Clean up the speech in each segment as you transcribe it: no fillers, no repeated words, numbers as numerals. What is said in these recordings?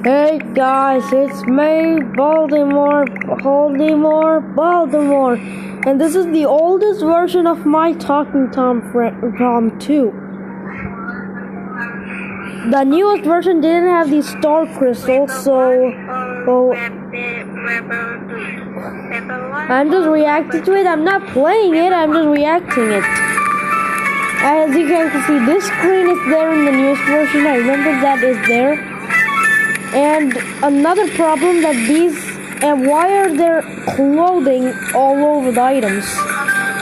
Hey guys, it's me, Baltimore, and this is the oldest version of my Talking Tom 2. The newest version didn't have these star crystals, so I'm just reacting to it. I'm not playing it, I'm just reacting it. As you guys can see, this screen is there in the newest version. I remember that is there. And another problem that why are there clothing all over the items?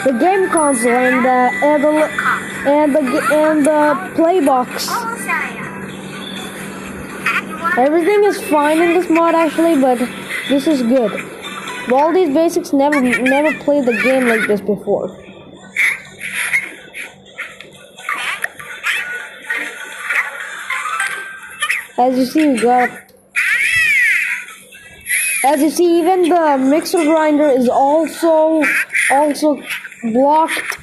The game console and the play box. Everything is fine in this mod actually, but this is good. All these basics never played the game like this before. As you see, even the mixer grinder is also blocked.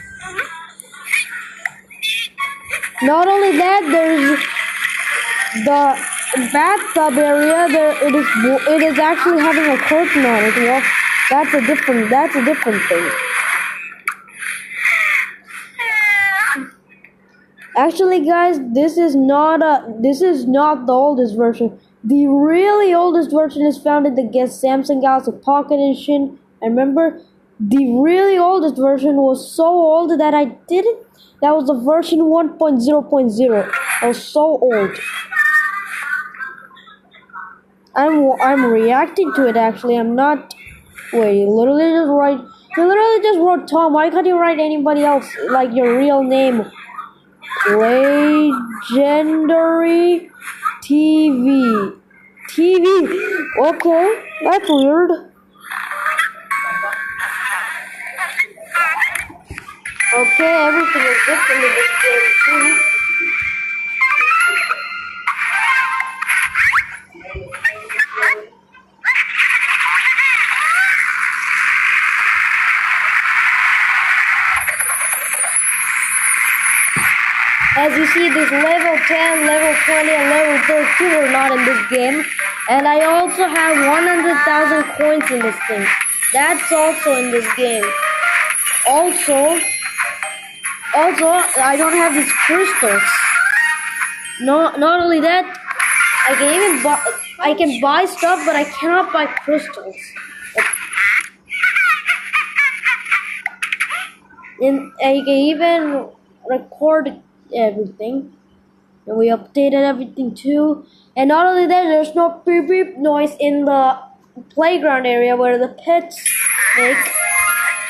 Not only that, there's the bathtub area. It is actually having a curtain on it. Well, that's a different thing. Actually, guys, this is not the oldest version. The really oldest version is found in the Samsung Galaxy Pocket Edition. I remember the really oldest version was so old that that was the version 1.0.0. It was so old. I'm reacting to it actually. I'm not. Wait, you literally just wrote Tom. Why can't you write anybody else like your real name? Legendary TV. Okay, that's weird. Okay, everything is different in this game too. As you see, this level 10, level 20, and level 32 are not in this game. And I also have 100,000 coins in this thing. That's also in this game. Also, I don't have these crystals. Not only that, I can buy stuff, but I cannot buy crystals. And I can even record everything, and we updated everything too. And not only that, there's no beep beep noise in the playground area where the pets make.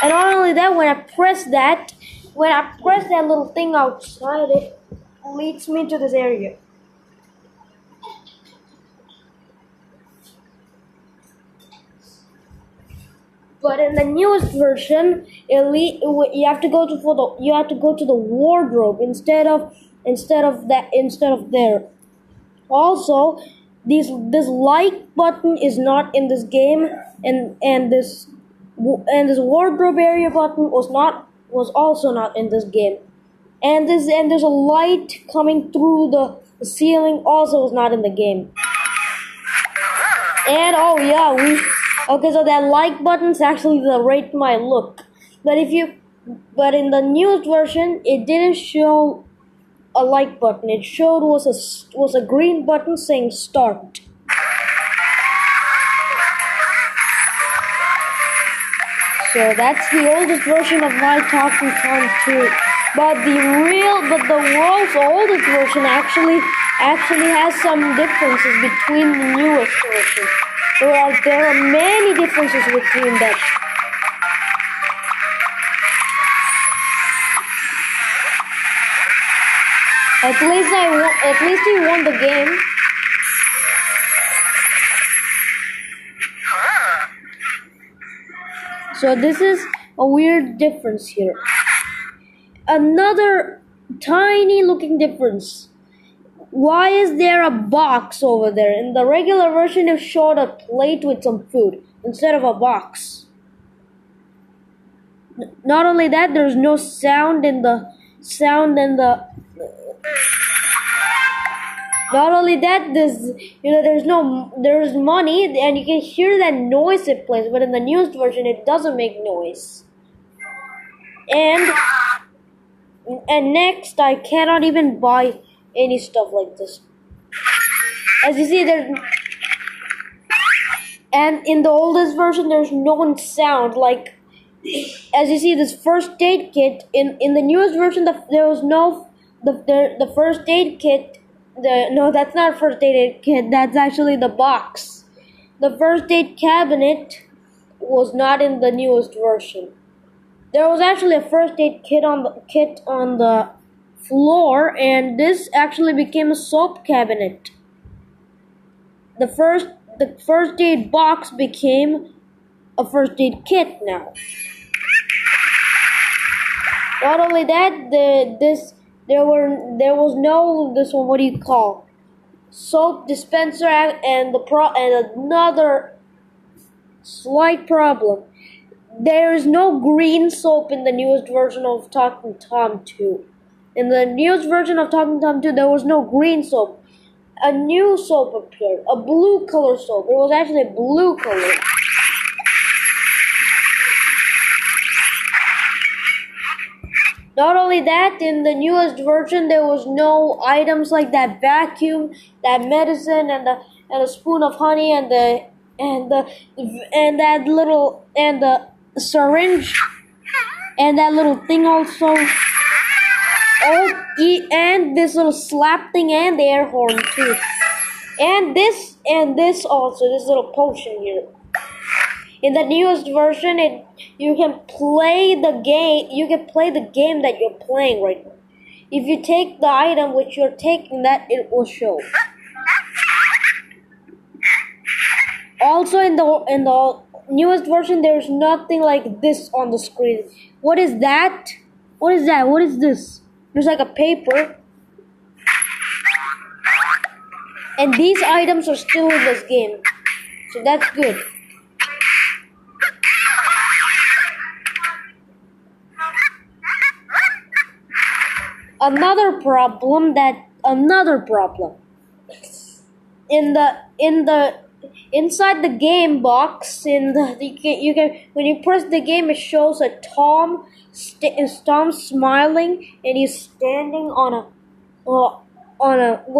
And not only that, when I press that little thing outside, it leads me to this area. But in the newest version, you have to go to the wardrobe instead of there. Also, this like button is not in this game, and this wardrobe area button was also not in this game. And there's a light coming through the ceiling also was not in the game. And oh yeah, okay, so that like button's actually the rate my look. But in the newest version, it didn't show a like button. It showed was a green button saying start. So that's the oldest version of my Talking Tom 2. But the world's oldest version actually has some differences between the newest version. There are many differences between them. At least he won the game. So this is a weird difference here. Another tiny looking difference. Why is there a box over there? In the regular version, it showed a plate with some food instead of a box. Not only that, there's no sound in the Not only that, there's money, and you can hear that noise it plays. But in the newest version, it doesn't make noise. And next, I cannot even buy any stuff like this. As you see, and in the oldest version, there's no sound. Like, as you see, this first aid kit in the newest version, there was no the first aid kit. No, that's not first aid kit. That's actually the box. The first aid cabinet was not in the newest version. There was actually a first aid kit on the floor, and this actually became a soap cabinet. The first aid box became a first aid kit now. Not only that, there was no this one. What do you call? Soap dispenser, and another slight problem. There is no green soap in the newest version of Talking Tom 2. In the newest version of Talking Tom 2, there was no green soap. A new soap appeared, a blue color soap. It was actually blue color. Not only that, in the newest version, there was no items like that vacuum, that medicine, and a spoon of honey, and the syringe, and that little thing also. And this little slap thing, and the air horn too. And this also, this little potion here. In the newest version, you can play the game. You can play the game that you're playing right now. If you take the item which you're taking, that it will show. Also, in the newest version, there's nothing like this on the screen. What is that? What is that? What is this? There's like a paper. And these items are still in this game. So that's good. Another problem. Inside the game box, you can when you press the game, it shows a Tom smiling, and he's standing on a what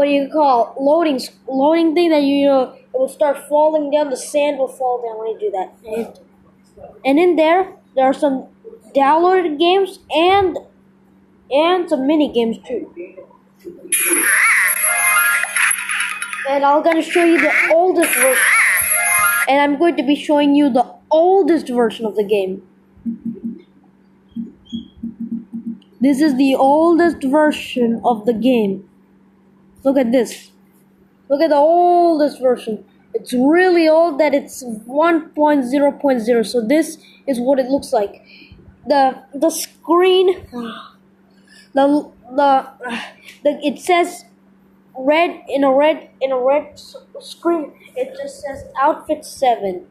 do you call loading thing that it will start falling down. The sand will fall down when you do that. And in there are some downloaded games and some mini games too. And I'm gonna show you the oldest version. And I'm going to be showing you the oldest version of the game. This is the oldest version of the game. Look at this. Look at the oldest version. It's really old, that it's 1.0.0. So this is what it looks like. The screen, it says red in a red screen. It just says outfit 7.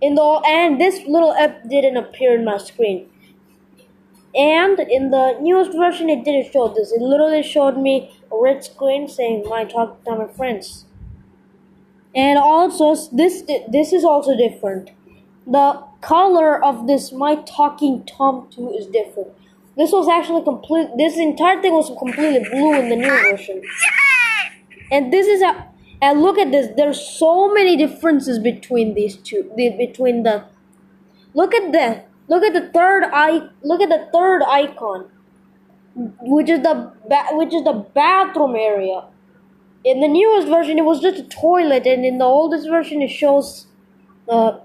And this little app didn't appear in my screen. And in the newest version, it didn't show this. It literally showed me a red screen saying "My Talking Tom and Friends." And also, this is also different. The color of this My Talking Tom 2 is different. This was actually this entire thing was completely blue in the new version. And and look at this. There's so many differences between these two. Look at the third icon, which is the bathroom area. In the newest version, it was just a toilet, and in the oldest version, it shows a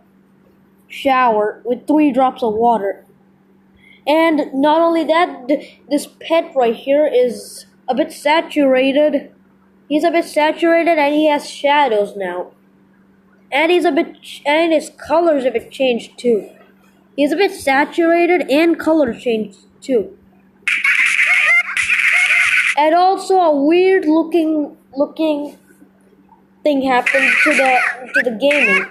shower with 3 drops of water. And not only that, this pet right here is a bit saturated. He's a bit saturated, and he has shadows now. And his color's a bit changed too. He's a bit saturated, and color changed too. And also a weird looking thing happened to the gaming.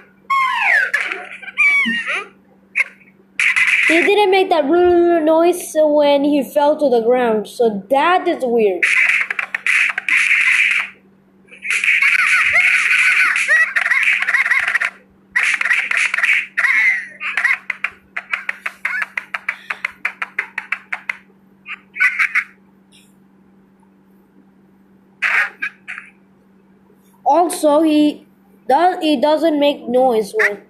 He didn't make that noise when he fell to the ground, so that is weird. Also, he doesn't make noise when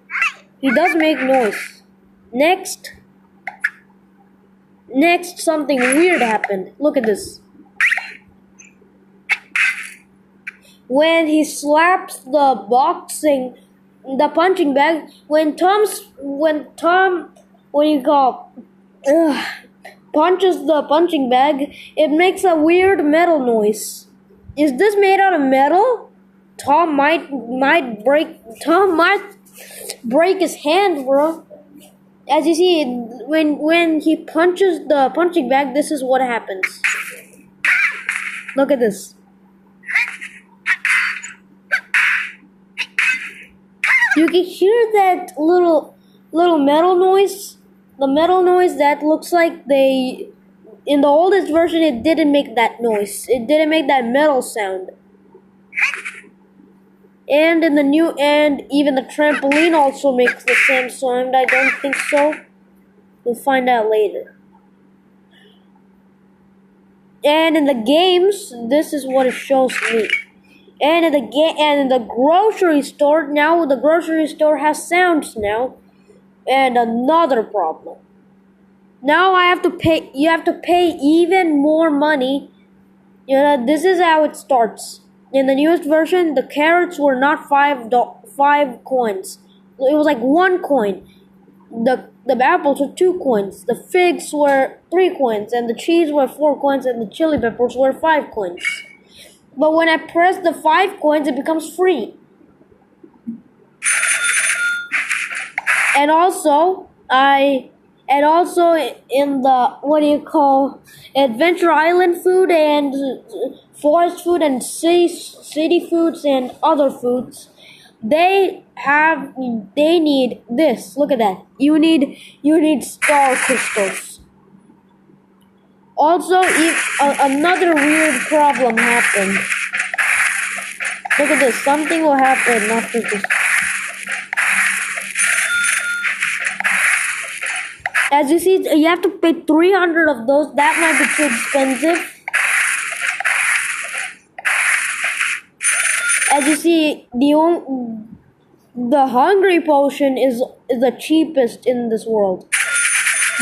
he does make noise. Next something weird happened. Look at this. When he slaps the punching bag, when Tom punches the punching bag, it makes a weird metal noise. Is this made out of metal? Tom might break his hand, bro. As you see, when he punches the punching bag, this is what happens. Look at this. You can hear that little metal noise. The metal noise that looks like in the oldest version, it didn't make that noise. It didn't make that metal sound. And in the new, and even the trampoline also makes the same sound. I don't think so. We'll find out later. And in the games, this is what it shows me. And in the grocery store, now the grocery store has sounds now. And another problem. Now you have to pay even more money. This is how it starts. In the newest version, the carrots were not 5 coins. It was like 1 coin. The apples were 2 coins. The figs were 3 coins. And the cheese were 4 coins. And the chili peppers were 5 coins. But when I press the 5 coins, it becomes free. And also in the Adventure Island food and forest food and city foods and other foods, they need this. Look at that. You need star crystals. Also, another weird problem happened. Look at this. Something will happen after this. As you see, you have to pay 300 of those. That might be too expensive. As you see, the hungry potion is the cheapest in this world.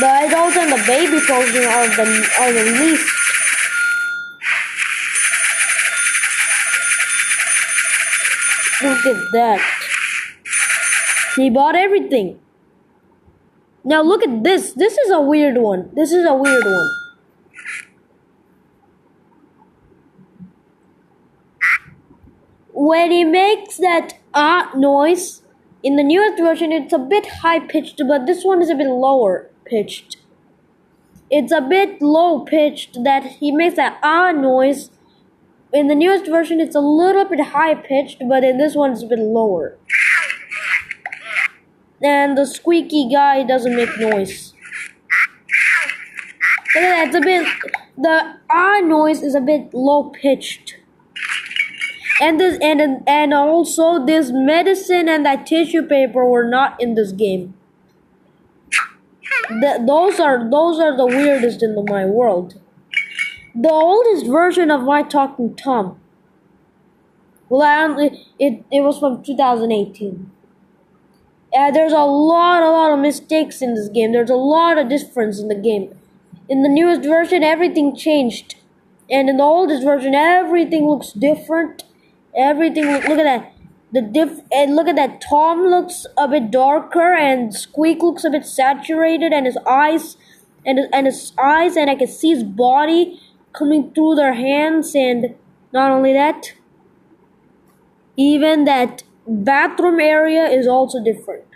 The adult and the baby potion are the least. Look at that. He bought everything. Now look at this. This is a weird one. When he makes that noise, in the newest version, it's a bit high pitched, but this one is a bit lower pitched. It's a bit low pitched that he makes that noise. In the newest version, it's a little bit high pitched, but in this one, it's a bit lower. And the squeaky guy doesn't make noise. Look at that, the noise is a bit low pitched. And also this medicine and that tissue paper were not in this game. Those are the weirdest in my world. The oldest version of My Talking Tom. Well, it was from 2018. There's a lot of mistakes in this game. There's a lot of difference in the game. In the newest version, everything changed, and in the oldest version, everything looks different. Look at that. And look at that. Tom looks a bit darker, and Squeak looks a bit saturated, and his eyes, and I can see his body coming through their hands. And not only that, even that bathroom area is also different.